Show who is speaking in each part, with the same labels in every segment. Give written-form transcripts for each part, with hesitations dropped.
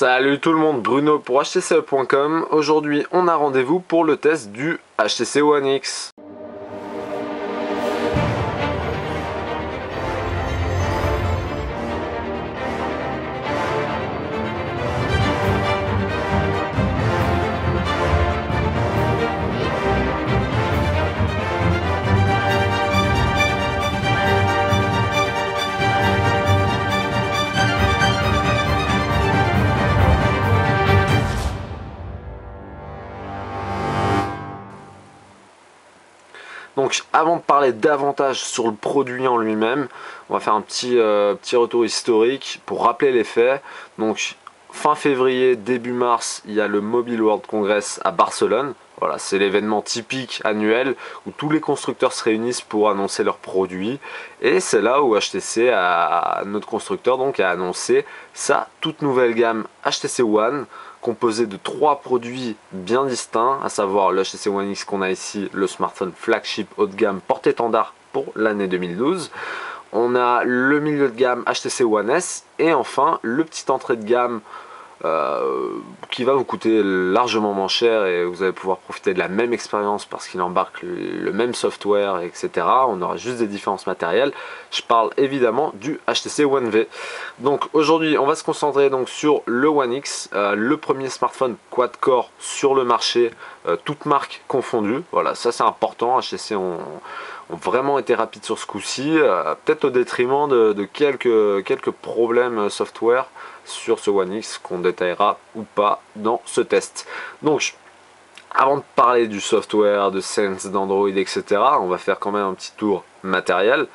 Speaker 1: Salut tout le monde, Bruno pour HTC.com. Aujourd'hui on a rendez-vous pour le test du HTC One X. Donc avant de parler davantage sur le produit en lui-même, on va faire un petit retour historique pour rappeler les faits. Donc fin février, début mars, il y a le Mobile World Congress à Barcelone. Voilà, c'est l'événement typique annuel où tous les constructeurs se réunissent pour annoncer leurs produits. Et c'est là où HTC, notre constructeur, donc, a annoncé sa toute nouvelle gamme HTC One, composé de 3 produits bien distincts, à savoir le HTC One X qu'on a ici, le smartphone flagship haut de gamme porte-étendard pour l'année 2012. On a le milieu de gamme HTC One S et enfin le petit entrée de gamme qui va vous coûter largement moins cher et vous allez pouvoir profiter de la même expérience parce qu'il embarque le même software, etc. On aura juste des différences matérielles. Je parle évidemment du HTC One V. Donc aujourd'hui on va se concentrer donc sur le One X, le premier smartphone quad-core sur le marché, toutes marques confondues. Voilà, ça c'est important. HTC ont vraiment été rapides sur ce coup-ci, peut-être au détriment de quelques problèmes software sur ce One X qu'on détaillera ou pas dans ce test. Donc avant de parler du software, de Sense, d'Android, etc., on va faire quand même un petit tour matériel.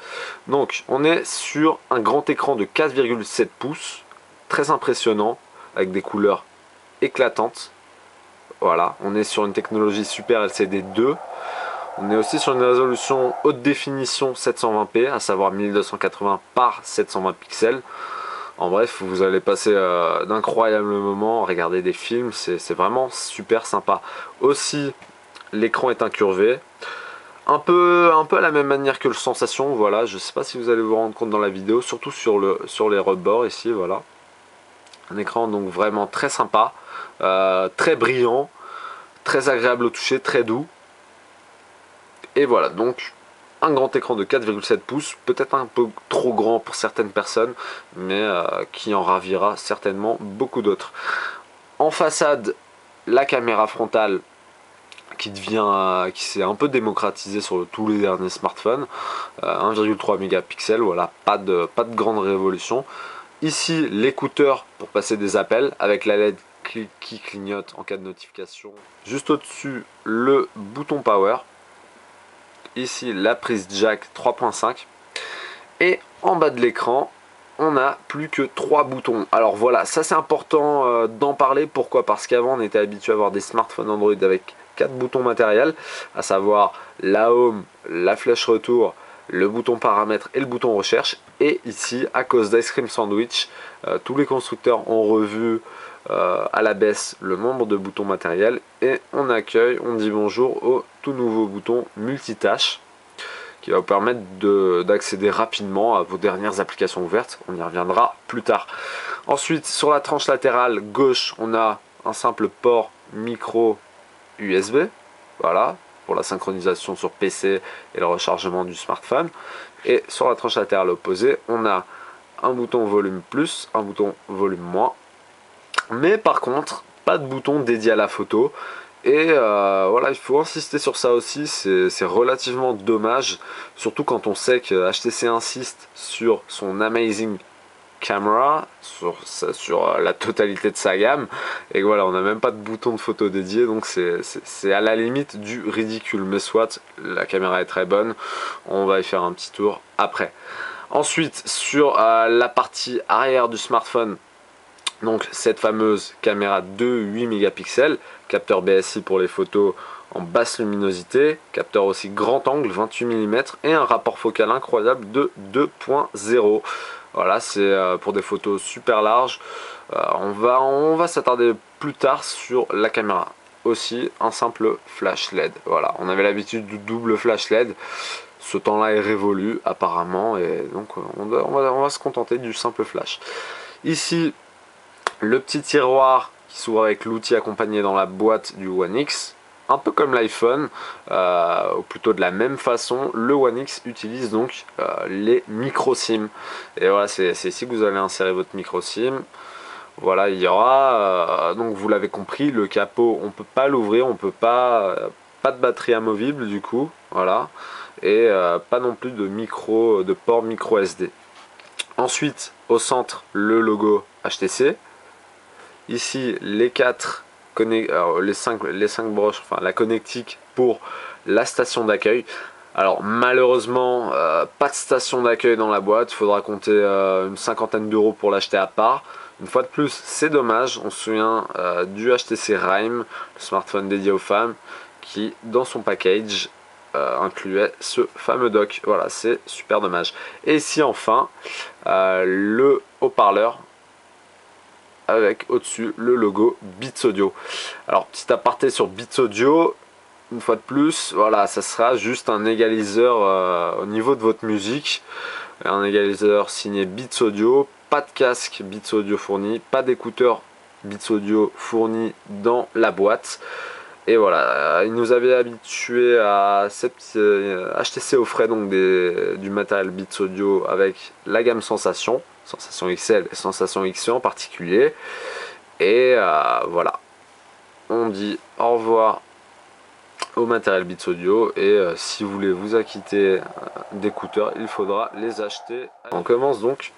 Speaker 1: Donc on est sur un grand écran de 4,7 pouces, très impressionnant, avec des couleurs éclatantes. Voilà, on est sur une technologie Super LCD 2. On est aussi sur une résolution haute définition 720p, à savoir 1280 par 720 pixels. En bref, vous allez passer d'incroyables moments, regarder des films, c'est vraiment super sympa. Aussi, l'écran est incurvé, un peu à la même manière que le Sensation, voilà. Je ne sais pas si vous allez vous rendre compte dans la vidéo, surtout sur les rebords ici, voilà. Un écran donc vraiment très sympa, très brillant, très agréable au toucher, très doux. Et voilà, donc un grand écran de 4,7 pouces, peut-être un peu trop grand pour certaines personnes, mais qui en ravira certainement beaucoup d'autres. En façade, la caméra frontale qui s'est un peu démocratisée sur tous les derniers smartphones, 1,3 mégapixels, voilà, pas de grande révolution. Ici, l'écouteur pour passer des appels avec la LED qui clignote en cas de notification. Juste au-dessus, le bouton power. Ici la prise jack 3.5 et en bas de l'écran on n'a plus que 3 boutons. Alors voilà, ça c'est important d'en parler. Pourquoi? Parce qu'avant on était habitué à avoir des smartphones Android avec 4 boutons matériels, à savoir la home, la flèche retour, le bouton paramètres et le bouton recherche. Et ici, à cause d'Ice Cream Sandwich, tous les constructeurs ont revu à la baisse le nombre de boutons matériels et on dit bonjour au tout nouveau bouton multitâche qui va vous permettre d'accéder rapidement à vos dernières applications ouvertes. On y reviendra plus tard. Ensuite, sur la tranche latérale gauche, on a un simple port micro USB, voilà, pour la synchronisation sur PC et le rechargement du smartphone. Et sur la tranche latérale opposée, on a un bouton volume plus, un bouton volume moins. Mais par contre, pas de bouton dédié à la photo. Et voilà, il faut insister sur ça aussi, c'est relativement dommage. Surtout quand on sait que HTC insiste sur son Amazing Camera, sur la totalité de sa gamme. Et voilà, on n'a même pas de bouton de photo dédié, donc c'est à la limite du ridicule. Mais soit, la caméra est très bonne, on va y faire un petit tour après. Ensuite, sur la partie arrière du smartphone, donc cette fameuse caméra de 8 mégapixels, capteur BSI pour les photos en basse luminosité, capteur aussi grand angle 28 mm et un rapport focal incroyable de 2.0. Voilà, c'est pour des photos super larges. On va s'attarder plus tard sur la caméra. Aussi un simple flash LED. Voilà, on avait l'habitude du double flash LED. Ce temps-là est révolu apparemment et donc on va se contenter du simple flash. Ici, Le petit tiroir qui s'ouvre avec l'outil accompagné dans la boîte du One X. Un peu comme l'iPhone, ou plutôt de la même façon, le One X utilise donc les micro SIM. Et voilà, c'est ici que vous allez insérer votre micro SIM. Voilà, il y aura, donc vous l'avez compris, le capot, on peut pas l'ouvrir, on peut pas, pas de batterie amovible du coup, voilà, et pas non plus de port micro SD. Ensuite, au centre, le logo HTC. Ici, les 4 les 5 broches, enfin la connectique pour la station d'accueil. Alors malheureusement, pas de station d'accueil dans la boîte, il faudra compter une cinquantaine d'euros pour l'acheter à part. Une fois de plus, c'est dommage, on se souvient du HTC Rime, le smartphone dédié aux femmes, qui dans son package incluait ce fameux dock. Voilà, c'est super dommage. Et ici enfin, le haut-parleur avec au-dessus le logo Beats Audio. Alors petit aparté sur Beats Audio, une fois de plus, voilà, ça sera juste un égaliseur au niveau de votre musique, un égaliseur signé Beats Audio, pas de casque Beats Audio fourni, pas d'écouteurs Beats Audio fourni dans la boîte. Et voilà, il nous avait habitué à HTC offrait donc du matériel Beats Audio avec la gamme Sensation XL et Sensation XE en particulier. Et voilà, on dit au revoir au matériel Beats Audio et si vous voulez vous acquitter d'écouteurs, il faudra les acheter. On commence donc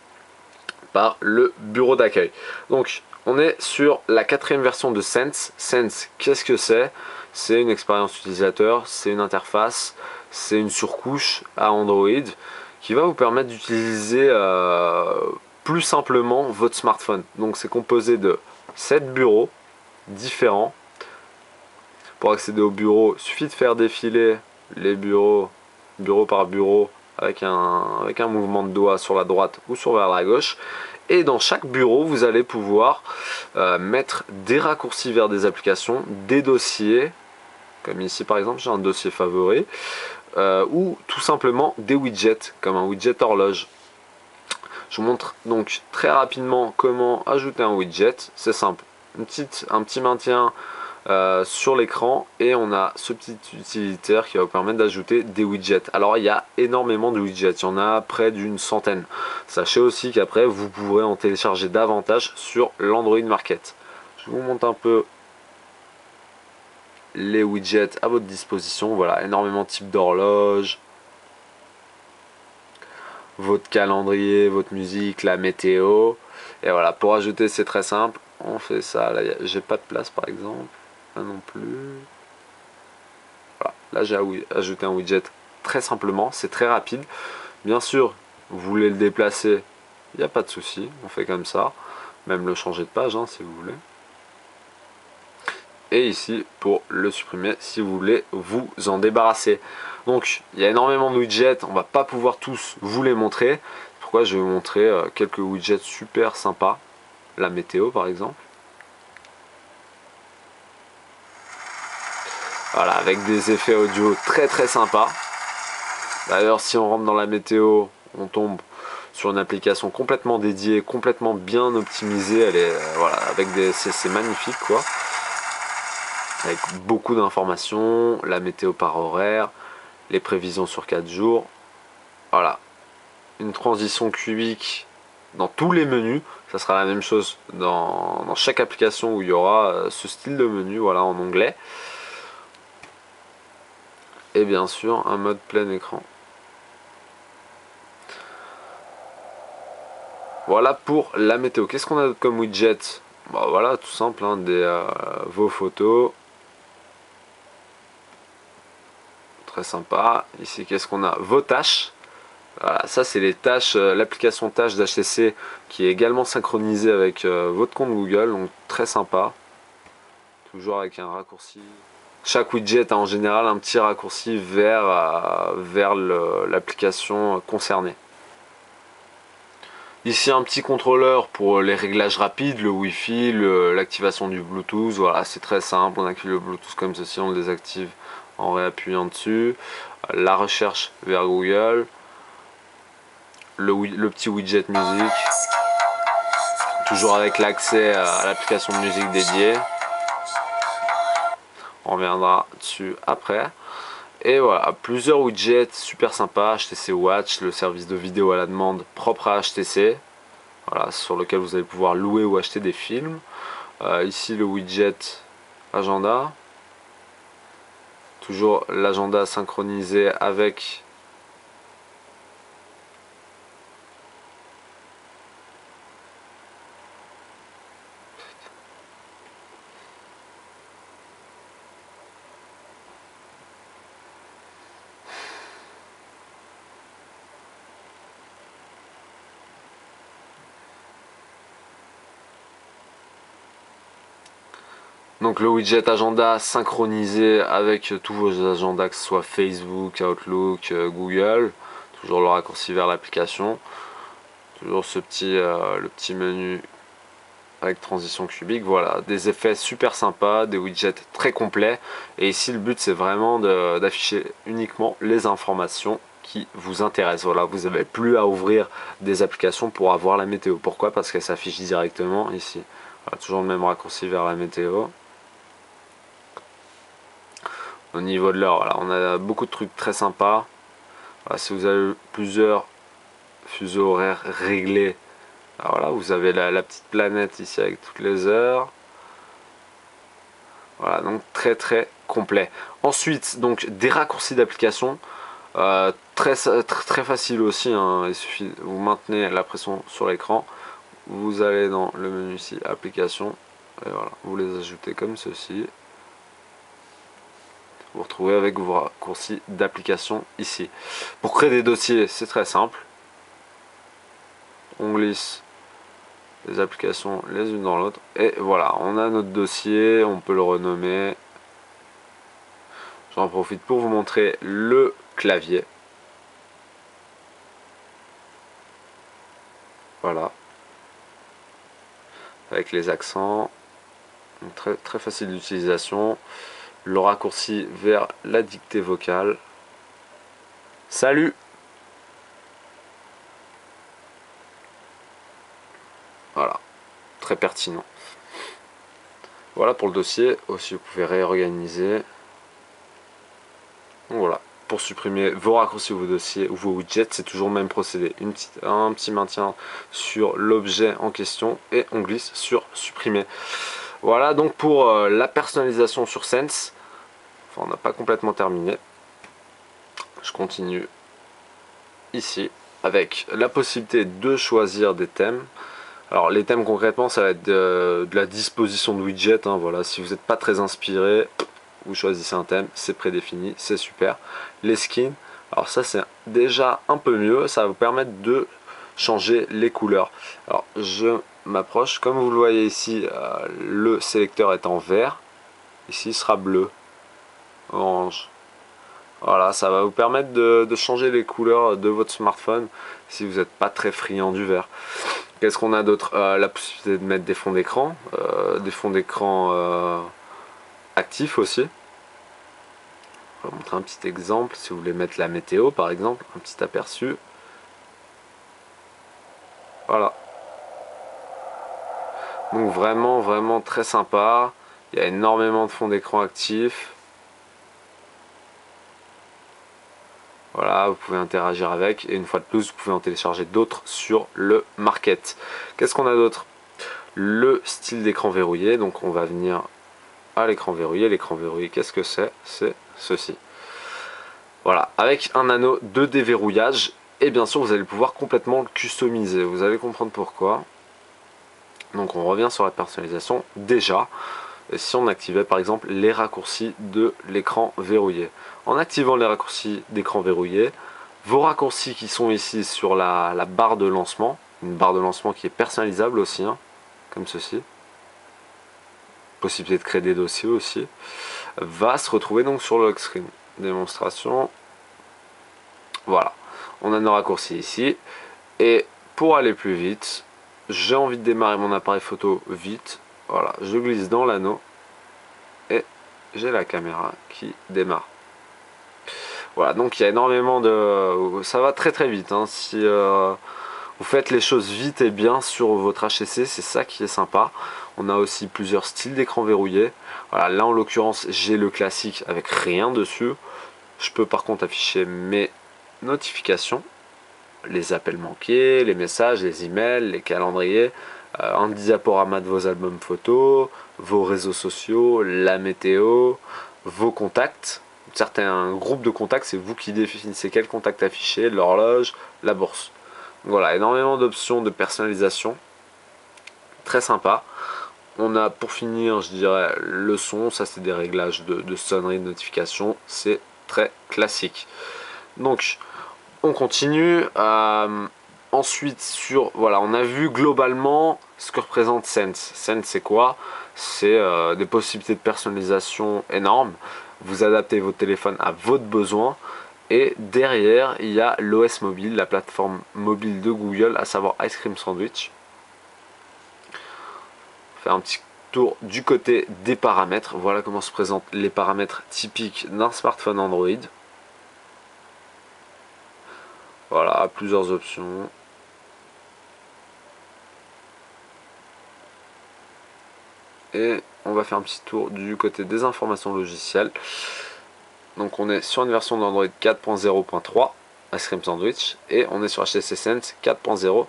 Speaker 1: par le bureau d'accueil. Donc on est sur la 4e version de Sense. Sense, qu'est-ce que c'est? C'est une expérience utilisateur, c'est une interface, c'est une surcouche à Android qui va vous permettre d'utiliser plus simplement votre smartphone. Donc c'est composé de 7 bureaux différents. Pour accéder au bureau, il suffit de faire défiler les bureau par bureau avec un mouvement de doigt sur la droite ou sur vers la gauche. Et dans chaque bureau, vous allez pouvoir mettre des raccourcis vers des applications, des dossiers, comme ici par exemple, j'ai un dossier favori, ou tout simplement des widgets, comme un widget horloge. Je vous montre donc très rapidement comment ajouter un widget. C'est simple, un petit maintien sur l'écran et on a ce petit utilitaire qui va vous permettre d'ajouter des widgets. Alors il y a énormément de widgets, il y en a près d'une centaine. Sachez aussi qu'après vous pourrez en télécharger davantage sur l'Android Market. Je vous montre un peu les widgets à votre disposition. Voilà, énormément de types d'horloge, votre calendrier, votre musique, la météo. Et voilà, pour ajouter c'est très simple, on fait ça. Là j'ai pas de place par exemple, là non plus. Voilà, là j'ai ajouté un widget très simplement, c'est très rapide. Bien sûr, vous voulez le déplacer, il n'y a pas de souci, on fait comme ça. Même le changer de page hein, si vous voulez. Et ici pour le supprimer si vous voulez vous en débarrasser. Donc il y a énormément de widgets, on va pas pouvoir tous vous les montrer. Pourquoi je vais vous montrer quelques widgets super sympas. La météo par exemple. Voilà, avec des effets audio très très sympas. D'ailleurs, si on rentre dans la météo, on tombe sur une application complètement dédiée, complètement bien optimisée. Elle est voilà, avec c'est magnifique quoi. Avec beaucoup d'informations, la météo par horaire, les prévisions sur 4 jours. Voilà, une transition cubique dans tous les menus. Ça sera la même chose dans chaque application où il y aura ce style de menu, voilà, en onglet. Et bien sûr un mode plein écran. Voilà pour la météo. Qu'est-ce qu'on a d'autre comme widget? Bah voilà, tout simple, hein, vos photos. Très sympa. Ici, qu'est-ce qu'on a? Vos tâches. Voilà, ça c'est les tâches, l'application tâches d'HTC qui est également synchronisée avec votre compte Google, donc très sympa. Toujours avec un raccourci. Chaque widget a en général un petit raccourci vers l'application concernée. Ici un petit contrôleur pour les réglages rapides, le Wi-Fi, l'activation du Bluetooth. Voilà, c'est très simple, on active le Bluetooth comme ceci, on le désactive en réappuyant dessus. La recherche vers Google, le petit widget musique. toujours avec l'accès à l'application de musique dédiée. On reviendra dessus après. Et voilà, plusieurs widgets super sympas, HTC Watch, le service de vidéo à la demande propre à HTC, voilà, sur lequel vous allez pouvoir louer ou acheter des films. Ici le widget agenda, toujours l'agenda synchronisé avec donc le widget agenda synchronisé avec tous vos agendas, que ce soit Facebook, Outlook, Google. Toujours le raccourci vers l'application. Toujours ce petit, le petit menu avec transition cubique. Voilà, des effets super sympas, des widgets très complets. Et ici le but c'est vraiment d'afficher uniquement les informations qui vous intéressent. Voilà, vous n'avez plus à ouvrir des applications pour avoir la météo. Pourquoi? Parce qu'elle s'affiche directement ici. Voilà, toujours le même raccourci vers la météo. Au niveau de l'heure, voilà, on a beaucoup de trucs très sympas. Voilà, si vous avez plusieurs fuseaux horaires réglés, voilà, vous avez la petite planète ici avec toutes les heures. Voilà, donc très très complet. Ensuite, donc des raccourcis d'application. Très facile aussi, hein. Il suffit, vous maintenez la pression sur l'écran, vous allez dans le menu ici, application, et voilà, vous les ajoutez comme ceci. Vous retrouvez avec vos raccourcis d'application ici. Pour créer des dossiers, c'est très simple. On glisse les applications les unes dans l'autre. Et voilà, on a notre dossier, on peut le renommer. J'en profite pour vous montrer le clavier. Voilà. Avec les accents. Donc très facile d'utilisation. Le raccourci vers la dictée vocale. Salut! Voilà, très pertinent. Voilà pour le dossier. Aussi, vous pouvez réorganiser. Donc voilà, pour supprimer vos raccourcis ou vos dossiers ou vos widgets, c'est toujours le même procédé. Un petit maintien sur l'objet en question et on glisse sur supprimer. Voilà donc pour la personnalisation sur Sense. Enfin, on n'a pas complètement terminé. Je continue ici avec la possibilité de choisir des thèmes. Alors les thèmes concrètement ça va être de la disposition de widget, hein, voilà. Si vous n'êtes pas très inspiré, vous choisissez un thème, c'est prédéfini, c'est super. Les skins, alors ça c'est déjà un peu mieux, ça va vous permettre de changer les couleurs. Alors je m'approche, comme vous le voyez ici, le sélecteur est en vert, ici il sera bleu, orange. Voilà, ça va vous permettre de changer les couleurs de votre smartphone si vous n'êtes pas très friand du vert. Qu'est-ce qu'on a d'autre? La possibilité de mettre des fonds d'écran, actifs aussi. On va montrer un petit exemple, si vous voulez mettre la météo par exemple, un petit aperçu. Voilà. Donc vraiment très sympa. Il y a énormément de fonds d'écran actifs. Voilà, vous pouvez interagir avec et une fois de plus, vous pouvez en télécharger d'autres sur le market. Qu'est-ce qu'on a d'autre? Le style d'écran verrouillé, donc on va venir à l'écran verrouillé. L'écran verrouillé, qu'est-ce que c'est? C'est ceci. Voilà, avec un anneau de déverrouillage et bien sûr vous allez pouvoir complètement le customiser. Vous allez comprendre pourquoi. Donc on revient sur la personnalisation. Déjà, si on activait par exemple les raccourcis de l'écran verrouillé. En activant les raccourcis d'écran verrouillé, vos raccourcis qui sont ici sur la barre de lancement, une barre de lancement qui est personnalisable aussi, hein, comme ceci, possibilité de créer des dossiers aussi, va se retrouver donc sur le lock screen. Démonstration, voilà, on a nos raccourcis ici, et pour aller plus vite, j'ai envie de démarrer mon appareil photo vite, voilà, je glisse dans l'anneau, et j'ai la caméra qui démarre. Voilà, donc il y a énormément de... Ça va très vite, hein, si Vous faites les choses vite et bien sur votre HTC, c'est ça qui est sympa. On a aussi plusieurs styles d'écran verrouillé. Voilà, là en l'occurrence j'ai le classique avec rien dessus. Je peux par contre afficher mes notifications, les appels manqués, les messages, les emails, les calendriers, un diaporama de vos albums photos, vos réseaux sociaux, la météo, vos contacts. Certains groupes de contacts, c'est vous qui définissez quel contact afficher, l'horloge, la bourse. Voilà, énormément d'options de personnalisation, très sympa. On a pour finir, je dirais, le son, ça c'est des réglages de sonnerie, de notification, c'est très classique. Donc, on continue. Ensuite, voilà, on a vu globalement ce que représente Sense. Sense, c'est quoi? C'est des possibilités de personnalisation énormes. Vous adaptez votre téléphone à votre besoin. Et derrière, il y a l'OS mobile, la plateforme mobile de Google, à savoir Ice Cream Sandwich. Faire un petit tour du côté des paramètres. Voilà comment se présentent les paramètres typiques d'un smartphone Android. Voilà, plusieurs options. Et on va faire un petit tour du côté des informations logicielles. Donc on est sur une version d'Android 4.0.3, Ice Cream Sandwich, et on est sur HTC Sense 4.0,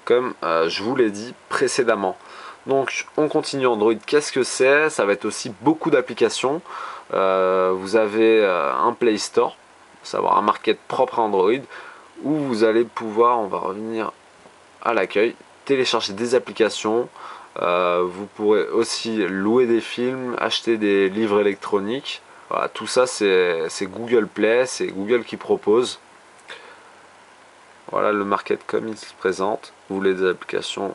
Speaker 1: comme je vous l'ai dit précédemment. Donc on continue Android, qu'est-ce que c'est? Ça va être aussi beaucoup d'applications. Vous avez un Play Store, à savoir un market propre à Android, où vous allez pouvoir, on va revenir à l'accueil, télécharger des applications. Vous pourrez aussi louer des films, acheter des livres électroniques. Voilà, tout ça c'est Google Play, c'est Google qui propose. Voilà le market comme il se présente. Vous voulez des applications,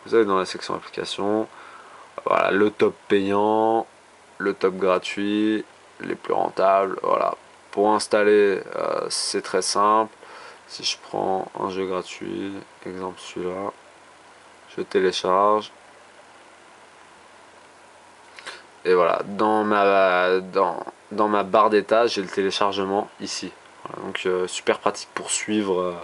Speaker 1: vous allez dans la section applications. Voilà, le top payant, le top gratuit, les plus rentables. Voilà, pour installer c'est très simple. Si je prends un jeu gratuit, exemple celui-là, je télécharge. Et voilà, dans ma barre d'état, j'ai le téléchargement ici. Voilà, donc super pratique pour suivre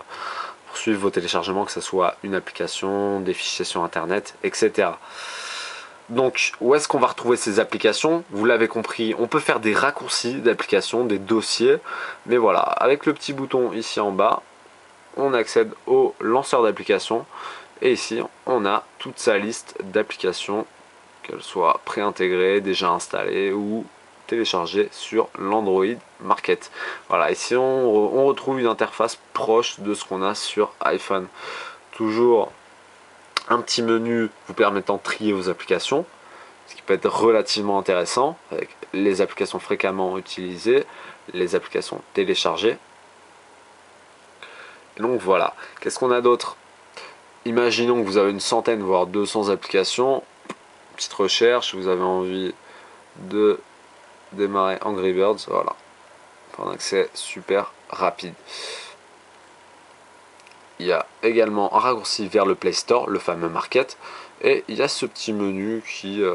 Speaker 1: vos téléchargements, que ce soit une application, des fichiers sur internet, etc. Donc où est-ce qu'on va retrouver ces applications? Vous l'avez compris, on peut faire des raccourcis d'applications, des dossiers. Mais voilà, avec le petit bouton ici en bas, on accède au lanceur d'applications. Et ici, on a toute sa liste d'applications, qu'elles soient préintégrées, déjà installées ou téléchargées sur l'Android Market. Voilà, ici on retrouve une interface proche de ce qu'on a sur iPhone. Toujours un petit menu vous permettant de trier vos applications, ce qui peut être relativement intéressant, avec les applications fréquemment utilisées, les applications téléchargées. Et donc voilà, qu'est-ce qu'on a d'autre? Imaginons que vous avez une centaine voire 200 applications. Petite recherche, vous avez envie de démarrer Angry Birds, voilà, pour un accès super rapide. Il y a également un raccourci vers le Play Store, le fameux Market, et il y a ce petit menu qui va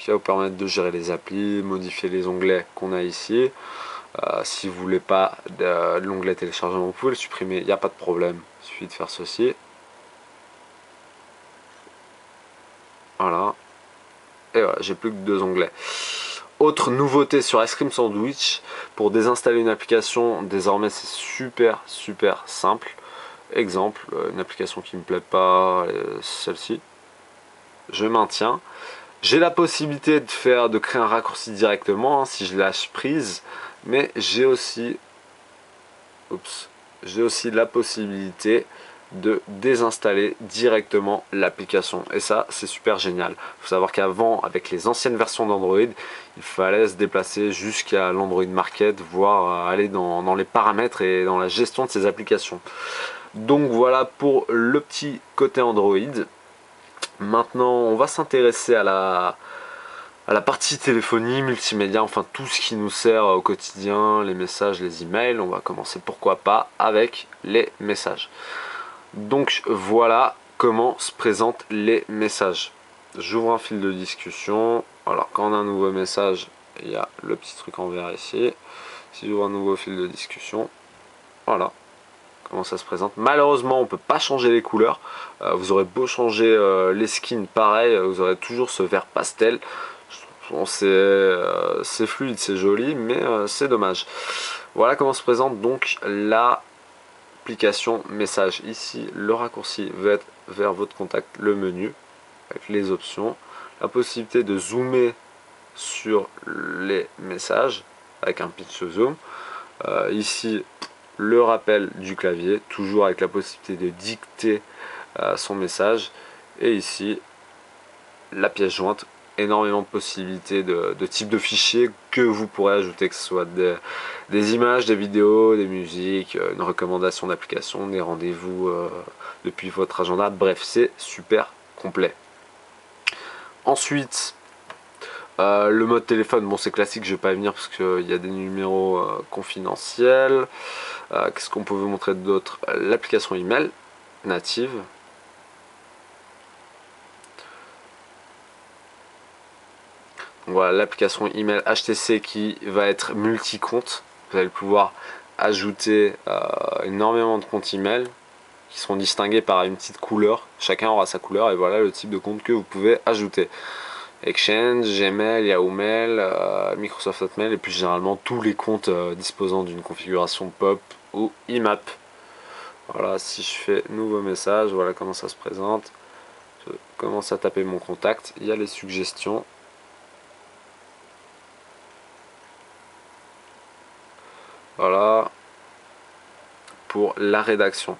Speaker 1: vous permettre de gérer les applis, modifier les onglets qu'on a ici. Si vous voulez pas de l'onglet téléchargement, vous pouvez le supprimer, il n'y a pas de problème, il suffit de faire ceci. Voilà. Et voilà, j'ai plus que 2 onglets. Autre nouveauté sur Ice Cream Sandwich, pour désinstaller une application, désormais c'est super simple. Exemple, une application qui me plaît pas, celle-ci. Je maintiens. J'ai la possibilité de créer un raccourci directement si je lâche prise, mais j'ai aussi la possibilité de désinstaller directement l'application, et ça c'est super génial. Il faut savoir qu'avant, avec les anciennes versions d'Android, il fallait se déplacer jusqu'à l'Android Market, voire aller dans les paramètres et dans la gestion de ces applications. Donc voilà pour le petit côté Android. Maintenant on va s'intéresser à la partie téléphonie, multimédia, enfin tout ce qui nous sert au quotidien, les messages, les emails. On va commencer pourquoi pas avec les messages. Donc voilà comment se présentent les messages. J'ouvre un fil de discussion. Alors quand on a un nouveau message, il y a le petit truc en vert ici. Si j'ouvre un nouveau fil de discussion, voilà, comment ça se présente. Malheureusement on peut pas changer les couleurs, vous aurez beau changer les skins pareil, vous aurez toujours ce vert pastel. Bon, c'est fluide, c'est joli, mais c'est dommage. Voilà comment se présente donc l'application message. Ici le raccourci va être vers votre contact, le menu avec les options, la possibilité de zoomer sur les messages avec un pinch zoom. Ici le rappel du clavier, toujours avec la possibilité de dicter son message. Et ici la pièce jointe, énormément de possibilités de types de fichiers que vous pourrez ajouter, que ce soit des images, des vidéos, des musiques, une recommandation d'application, des rendez-vous depuis votre agenda. Bref, c'est super complet. Ensuite, le mode téléphone, bon c'est classique, je vais pas y venir parce qu'il y a des numéros confidentiels. Qu'est-ce qu'on peut vous montrer d'autre? L'application email native. Voilà l'application email HTC qui va être multi-compte. Vous allez pouvoir ajouter énormément de comptes email qui seront distingués par une petite couleur. Chacun aura sa couleur et voilà le type de compte que vous pouvez ajouter. Exchange, Gmail, Yahoo Mail, Microsoft Hotmail et plus généralement tous les comptes disposant d'une configuration POP ou IMAP. Voilà, si je fais nouveau message, voilà comment ça se présente. Je commence à taper mon contact, il y a les suggestions. Voilà pour la rédaction.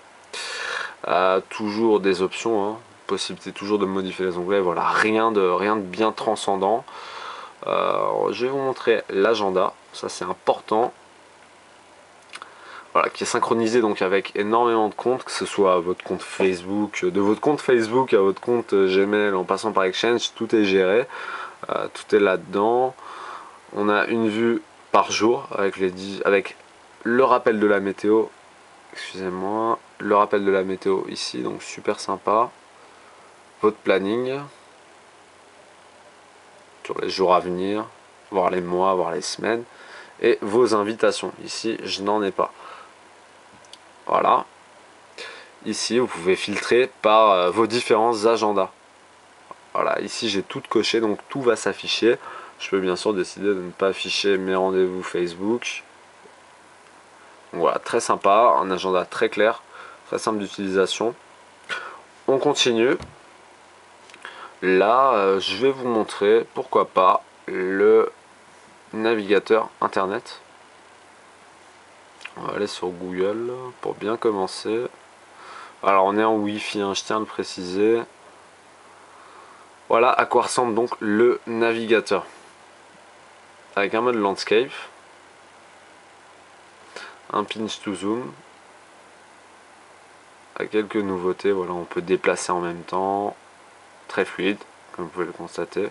Speaker 1: Toujours des options, hein. Possibilité toujours de modifier les onglets. Voilà, rien de bien transcendant. Je vais vous montrer l'agenda, ça c'est important. Voilà, qui est synchronisé donc avec énormément de comptes, que ce soit votre compte Facebook, de votre compte Facebook à votre compte Gmail en passant par Exchange, tout est géré, tout est là-dedans. On a une vue par jour avec le rappel de la météo, excusez-moi, le rappel de la météo ici, donc super sympa. Votre planning sur les jours à venir, voir les mois, voir les semaines, et vos invitations. Ici, je n'en ai pas. Voilà. Ici, vous pouvez filtrer par vos différents agendas. Voilà, ici j'ai tout coché, donc tout va s'afficher. Je peux bien sûr décider de ne pas afficher mes rendez-vous Facebook. Voilà, très sympa, un agenda très clair, très simple d'utilisation. On continue. Là, je vais vous montrer, pourquoi pas, le navigateur internet. On va aller sur Google pour bien commencer. Alors on est en Wi-Fi, hein, je tiens à le préciser. Voilà à quoi ressemble donc le navigateur. Avec un mode landscape, un pinch to zoom, avec quelques nouveautés. Voilà, on peut déplacer en même temps, très fluide, comme vous pouvez le constater.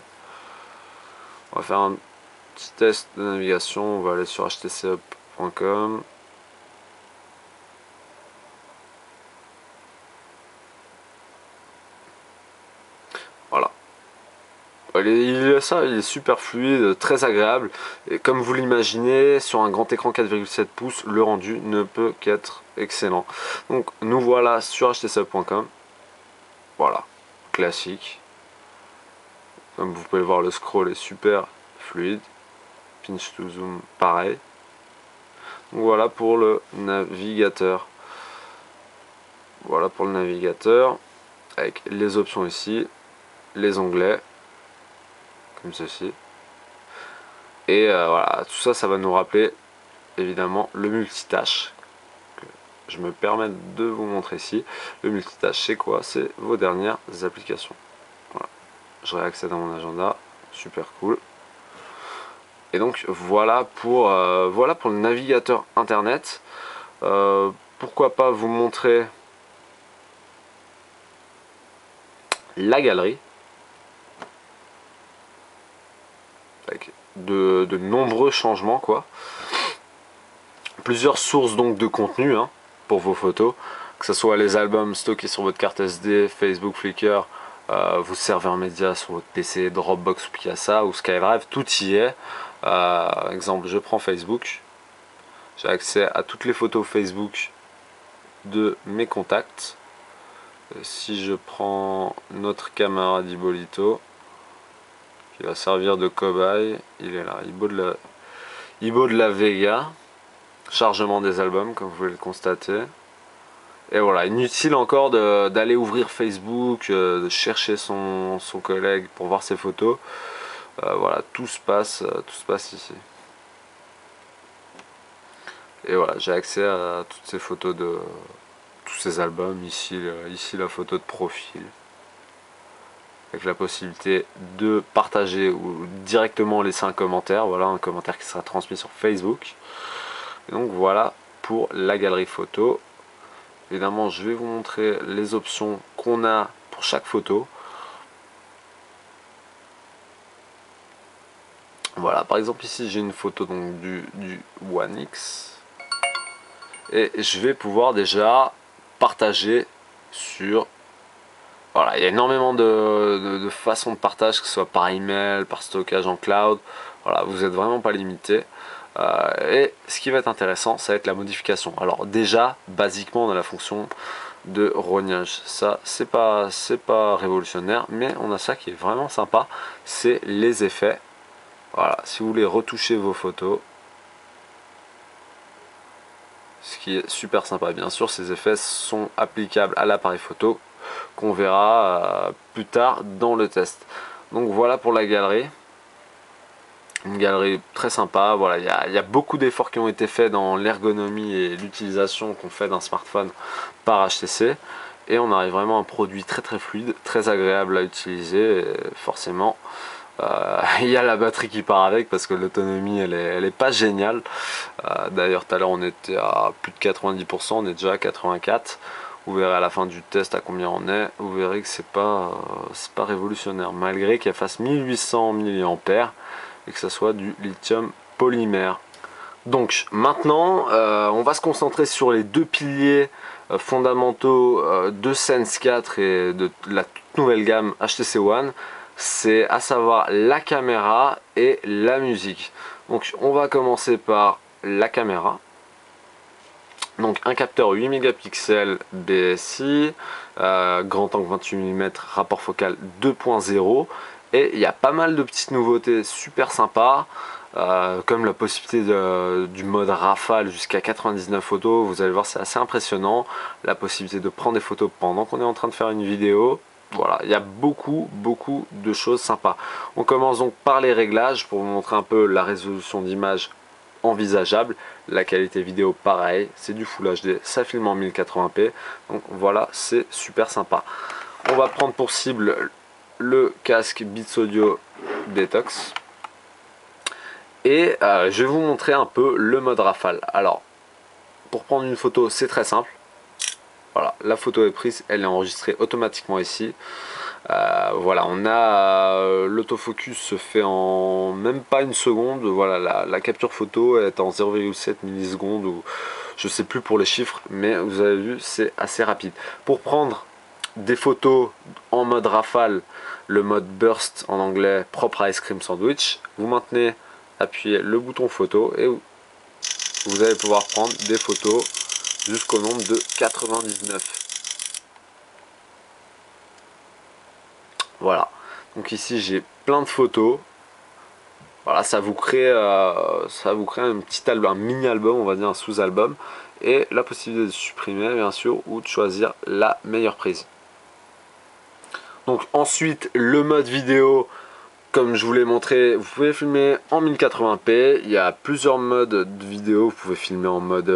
Speaker 1: On va faire un petit test de navigation. On va aller sur htchup.com. Voilà. Il est super fluide, très agréable. Et comme vous l'imaginez, sur un grand écran 4,7 pouces, le rendu ne peut qu'être excellent. Donc nous voilà sur htchup.com. Voilà, classique. Comme vous pouvez le voir, le scroll est super fluide. Pinch to zoom, pareil. Donc voilà pour le navigateur. Voilà pour le navigateur. Avec les options ici, les onglets, comme ceci. Et voilà, tout ça, ça va nous rappeler évidemment le multitâche. Que je me permets de vous montrer ici. Le multitâche, c'est quoi? C'est vos dernières applications. Voilà. Je réaccède à mon agenda, super cool. Et donc voilà pour le navigateur internet. Pourquoi pas vous montrer la galerie avec de nombreux changements quoi. Plusieurs sources donc de contenu hein, pour vos photos, que ce soit les albums stockés sur votre carte SD, Facebook, Flickr, vos serveurs médias sur votre PC, Dropbox, Picasa ou SkyDrive, tout y est. Exemple, je prends Facebook, j'ai accès à toutes les photos Facebook de mes contacts. Si je prends notre camarade Ibolito, qui va servir de cobaye, il est là, Ibo de la Vega, chargement des albums comme vous pouvez le constater. Et voilà, inutile encore d'aller ouvrir Facebook, de chercher son collègue pour voir ses photos. Voilà, tout se passe ici. Et voilà, j'ai accès à toutes ces photos de tous ces albums. Ici la photo de profil, avec la possibilité de partager ou directement laisser un commentaire. Voilà, un commentaire qui sera transmis sur Facebook. Et donc voilà pour la galerie photo. Évidemment, je vais vous montrer les options qu'on a pour chaque photo. Voilà, par exemple ici j'ai une photo donc du One X. Et je vais pouvoir déjà partager sur... Voilà, il y a énormément de façons de partage, que ce soit par email, par stockage en cloud. Voilà, vous n'êtes vraiment pas limité. Et ce qui va être intéressant, ça va être la modification. Alors déjà, basiquement, on a la fonction de rognage. Ça, c'est pas révolutionnaire, mais on a ça qui est vraiment sympa, c'est les effets. Voilà, si vous voulez retoucher vos photos, ce qui est super sympa. Bien sûr, ces effets sont applicables à l'appareil photo, qu'on verra plus tard dans le test. Donc voilà pour la galerie. Une galerie très sympa. Voilà, il y a beaucoup d'efforts qui ont été faits dans l'ergonomie et l'utilisation qu'on fait d'un smartphone par HTC. Et on arrive vraiment à un produit très fluide, très agréable à utiliser. Et forcément, il y a la batterie qui part avec parce que l'autonomie elle est pas géniale. D'ailleurs tout à l'heure on était à plus de 90%, on est déjà à 84%. Vous verrez à la fin du test à combien on est. Vous verrez que c'est pas révolutionnaire malgré qu'elle fasse 1800 mAh et que ça soit du lithium polymère. Donc maintenant on va se concentrer sur les deux piliers fondamentaux de Sense 4 et de la toute nouvelle gamme HTC One. C'est à savoir la caméra et la musique. Donc on va commencer par la caméra. Donc un capteur 8 mégapixels BSI, grand angle 28 mm, rapport focal 2.0. Et il y a pas mal de petites nouveautés super sympas, comme la possibilité du mode rafale jusqu'à 99 photos. Vous allez voir, c'est assez impressionnant. La possibilité de prendre des photos pendant qu'on est en train de faire une vidéo. Voilà, il y a beaucoup de choses sympas. On commence donc par les réglages pour vous montrer un peu la résolution d'image envisageable. La qualité vidéo pareil, c'est du Full HD, ça filme en 1080p. Donc voilà, c'est super sympa. On va prendre pour cible le casque Beats Audio Detox. Et je vais vous montrer un peu le mode rafale. Alors, pour prendre une photo, c'est très simple. Voilà, la photo est prise, elle est enregistrée automatiquement ici. Voilà, on a l'autofocus se fait en même pas une seconde. Voilà, la capture photo est en 0,7 millisecondes ou je sais plus pour les chiffres, mais vous avez vu, c'est assez rapide. Pour prendre des photos en mode rafale, le mode burst en anglais, propre à Ice Cream Sandwich, vous maintenez appuyez le bouton photo et vous allez pouvoir prendre des photos jusqu'au nombre de 99. Voilà, donc ici j'ai plein de photos. Voilà, ça vous crée un petit album, un mini album, on va dire un sous-album, et la possibilité de supprimer bien sûr ou de choisir la meilleure prise. Donc ensuite le mode vidéo, comme je vous l'ai montré, vous pouvez filmer en 1080p. Il y a plusieurs modes de vidéo. Vous pouvez filmer en mode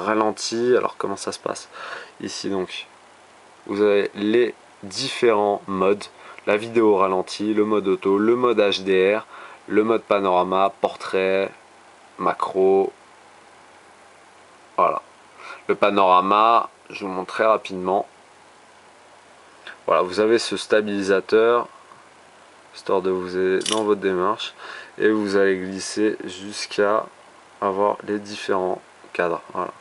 Speaker 1: ralenti. Alors comment ça se passe? Ici donc, vous avez les différents modes. La vidéo ralenti, le mode auto, le mode HDR, le mode panorama, portrait, macro. Voilà. Le panorama, je vous montre très rapidement. Voilà, vous avez ce stabilisateur, histoire de vous aider dans votre démarche. Et vous allez glisser jusqu'à avoir les différents cadres. Voilà.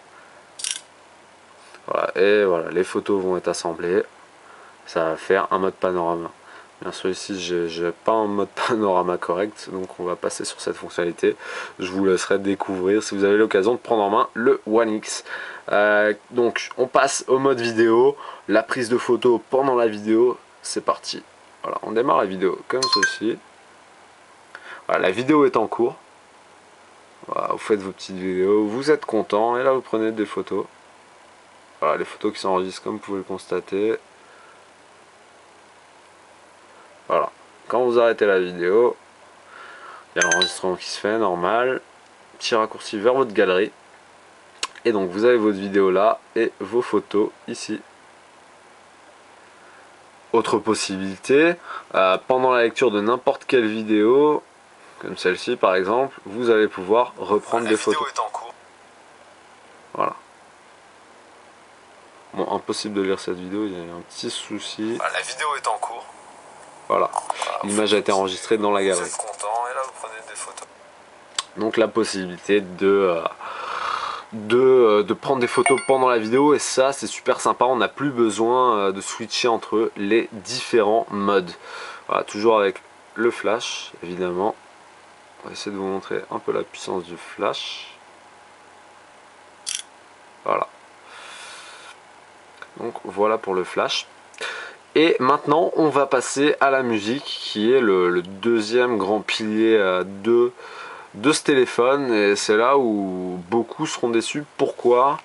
Speaker 1: Voilà. Et voilà, les photos vont être assemblées. Ça va faire un mode panorama. Bien sûr ici j'ai pas un mode panorama correct, donc on va passer sur cette fonctionnalité. Je vous laisserai découvrir si vous avez l'occasion de prendre en main le One X. Donc on passe au mode vidéo, la prise de photo pendant la vidéo, c'est parti. Voilà, on démarre la vidéo comme ceci. Voilà, la vidéo est en cours. Voilà, vous faites vos petites vidéos, vous êtes content et là vous prenez des photos. Voilà, les photos qui s'enregistrent comme vous pouvez le constater. Voilà, quand vous arrêtez la vidéo, il y a l'enregistrement qui se fait, normal. Petit raccourci vers votre galerie. Et donc vous avez votre vidéo là et vos photos ici. Autre possibilité, pendant la lecture de n'importe quelle vidéo, comme celle-ci par exemple, vous allez pouvoir reprendre des photos.
Speaker 2: Est en cours.
Speaker 1: Voilà. Bon, impossible de lire cette vidéo, il y a un petit souci.
Speaker 2: La vidéo est en cours.
Speaker 1: Voilà, l'image a été enregistrée dans la galerie.
Speaker 2: Vous êtes content et là vous prenez des photos.
Speaker 1: Donc la possibilité de prendre des photos pendant la vidéo, et ça c'est super sympa, on n'a plus besoin de switcher entre les différents modes. Voilà, toujours avec le flash évidemment. On va essayer de vous montrer un peu la puissance du flash. Voilà. Donc voilà pour le flash. Et maintenant on va passer à la musique, qui est le deuxième grand pilier de ce téléphone, et c'est là où beaucoup seront déçus. Pourquoi?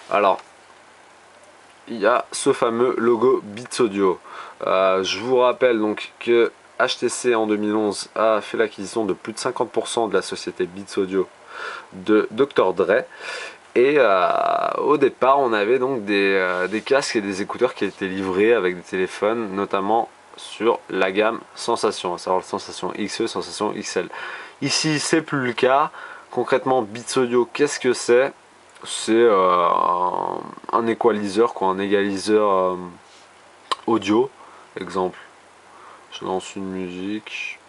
Speaker 1: Alors, il y a ce fameux logo Beats Audio. Je vous rappelle donc que HTC en 2011 a fait l'acquisition de plus de 50% de la société Beats Audio de Dr. Dre. Et au départ, on avait donc des casques et des écouteurs qui étaient livrés avec des téléphones, notamment sur la gamme Sensation, à savoir le Sensation XE, Sensation XL. Ici, c'est plus le cas. Concrètement, Beats Audio, qu'est-ce que c'est? C'est un equalizer, quoi, un égaliseur audio. Exemple, je lance une musique.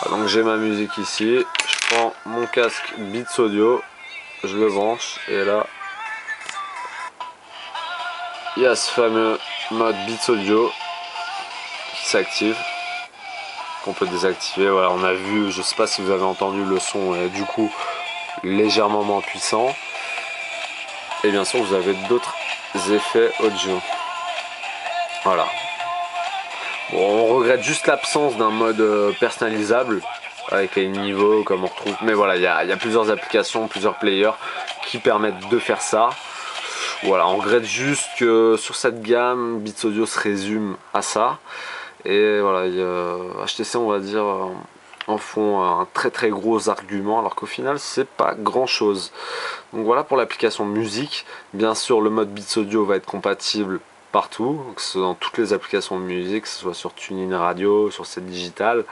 Speaker 1: Voilà, donc j'ai ma musique ici. Je prends mon casque Beats Audio, je le branche et là, il y a ce fameux mode Beats Audio qui s'active, qu'on peut désactiver. Voilà, on a vu, je sais pas si vous avez entendu, le son est du coup légèrement moins puissant. Et bien sûr vous avez d'autres effets audio. Voilà. Bon, on regrette juste l'absence d'un mode personnalisable avec les niveaux comme on retrouve. Mais voilà, il y a plusieurs applications, plusieurs players qui permettent de faire ça. Voilà, on regrette juste que sur cette gamme, Beats Audio se résume à ça. Et voilà, HTC, on va dire, en font un très très gros argument, alors qu'au final, c'est pas grand chose. Donc voilà pour l'application musique. Bien sûr, le mode Beats Audio va être compatible partout, que ce soit dans toutes les applications de musique, que ce soit sur TuneIn Radio, sur cette digitale.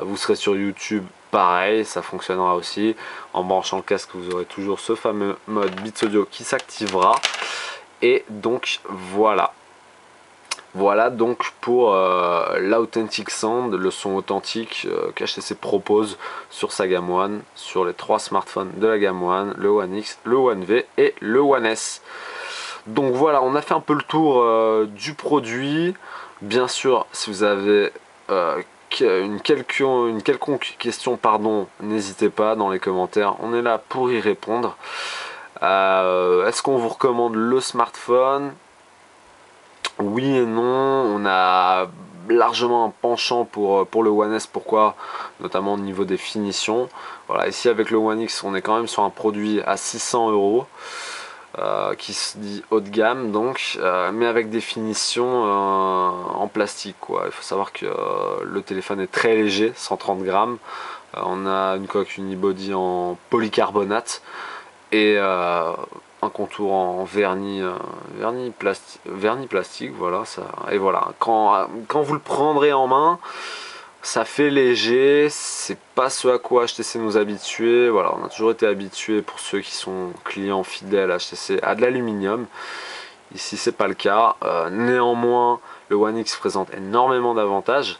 Speaker 1: Vous serez sur YouTube, pareil, ça fonctionnera aussi. En branchant le casque, vous aurez toujours ce fameux mode Beats Audio qui s'activera. Et donc voilà. Voilà donc pour l'Authentic Sound, le son authentique qu'HTC propose sur sa gamme One, sur les 3 smartphones de la gamme One, le One X, le One V et le One S. Donc voilà, on a fait un peu le tour du produit. Bien sûr, si vous avez une quelconque question, pardon, n'hésitez pas dans les commentaires, on est là pour y répondre. Est-ce qu'on vous recommande le smartphone? Oui et non, on a largement un penchant pour le One S. Pourquoi? Notamment au niveau des finitions. Voilà, ici avec le One X, on est quand même sur un produit à 600 €. Qui se dit haut de gamme donc, mais avec des finitions en plastique, quoi. Il faut savoir que le téléphone est très léger, 130 grammes. On a une coque unibody en polycarbonate et un contour en vernis plastique, voilà ça. Et voilà, quand vous le prendrez en main, ça fait léger, c'est pas ce à quoi HTC nous habituait. Voilà, on a toujours été habitué, pour ceux qui sont clients fidèles HTC, à de l'aluminium. Ici c'est pas le cas. Néanmoins, le One X présente énormément d'avantages,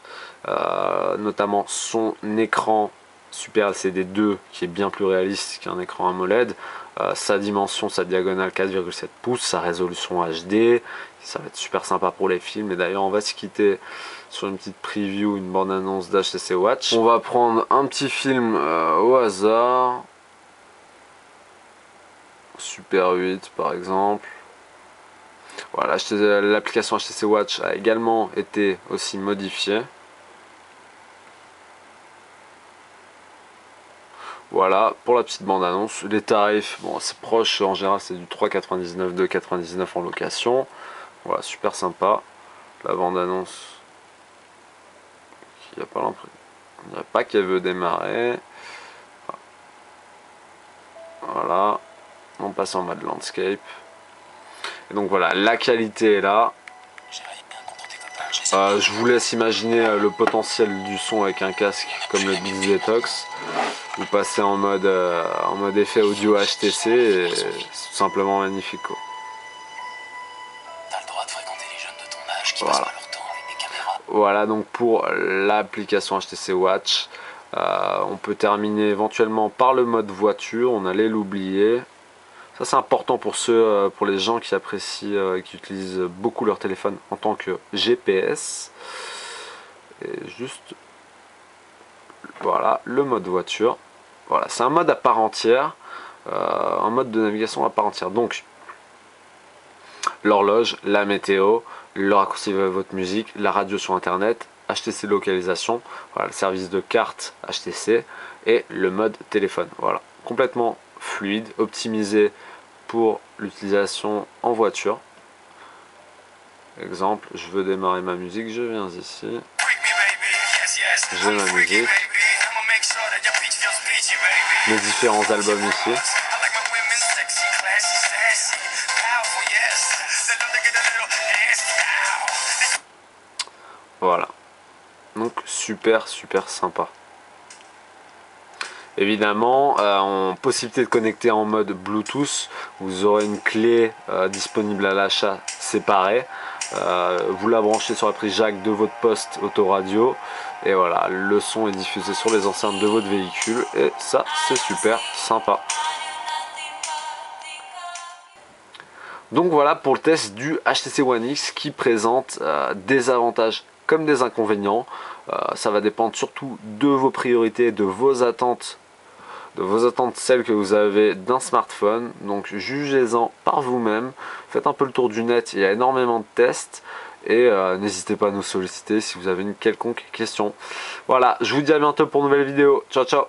Speaker 1: notamment son écran Super LCD 2 qui est bien plus réaliste qu'un écran AMOLED. Sa dimension, sa diagonale 4,7 pouces, sa résolution HD, ça va être super sympa pour les films. Et d'ailleurs on va se quitter sur une petite preview, une bande annonce d'HTC Watch. On va prendre un petit film au hasard, Super 8 par exemple. Voilà, l'application HTC Watch a également été aussi modifiée. Voilà, pour la petite bande-annonce, les tarifs, bon c'est proche, en général c'est du 3,99, 2,99 en location. Voilà, super sympa. La bande-annonce, il n'y a pas l'impression, on dirait pas qu'elle veut démarrer. Voilà, on passe en mode landscape. Et donc voilà, la qualité est là. Je vous laisse imaginer le potentiel du son avec un casque comme le Beats Detox. Vous passez en mode effet audio HTC et c'est tout simplement magnifique quoi. Voilà. Voilà donc pour l'application HTC Watch. On peut terminer éventuellement par le mode voiture, on allait l'oublier. Ça c'est important pour pour les gens qui apprécient et qui utilisent beaucoup leur téléphone en tant que GPS. Et juste, voilà, le mode voiture. Voilà, c'est un mode à part entière, un mode de navigation à part entière. Donc, l'horloge, la météo, le raccourci de votre musique, la radio sur internet, HTC localisation, voilà, le service de carte HTC et le mode téléphone. Voilà, complètement fluide, optimisé pour l'utilisation en voiture. Exemple, je veux démarrer ma musique, je viens ici, j'ai ma musique, mes différents albums ici. Voilà, donc super sympa. Évidemment, en possibilité de connecter en mode Bluetooth, vous aurez une clé disponible à l'achat séparée. Vous la branchez sur la prise jack de votre poste autoradio et voilà, le son est diffusé sur les enceintes de votre véhicule et ça c'est super sympa. Donc voilà pour le test du HTC One X qui présente des avantages comme des inconvénients. Ça va dépendre surtout de vos priorités, de vos attentes, celles que vous avez d'un smartphone. Donc jugez-en par vous-même, faites un peu le tour du net, il y a énormément de tests et n'hésitez pas à nous solliciter si vous avez une quelconque question. Voilà, je vous dis à bientôt pour une nouvelle vidéo, ciao ciao.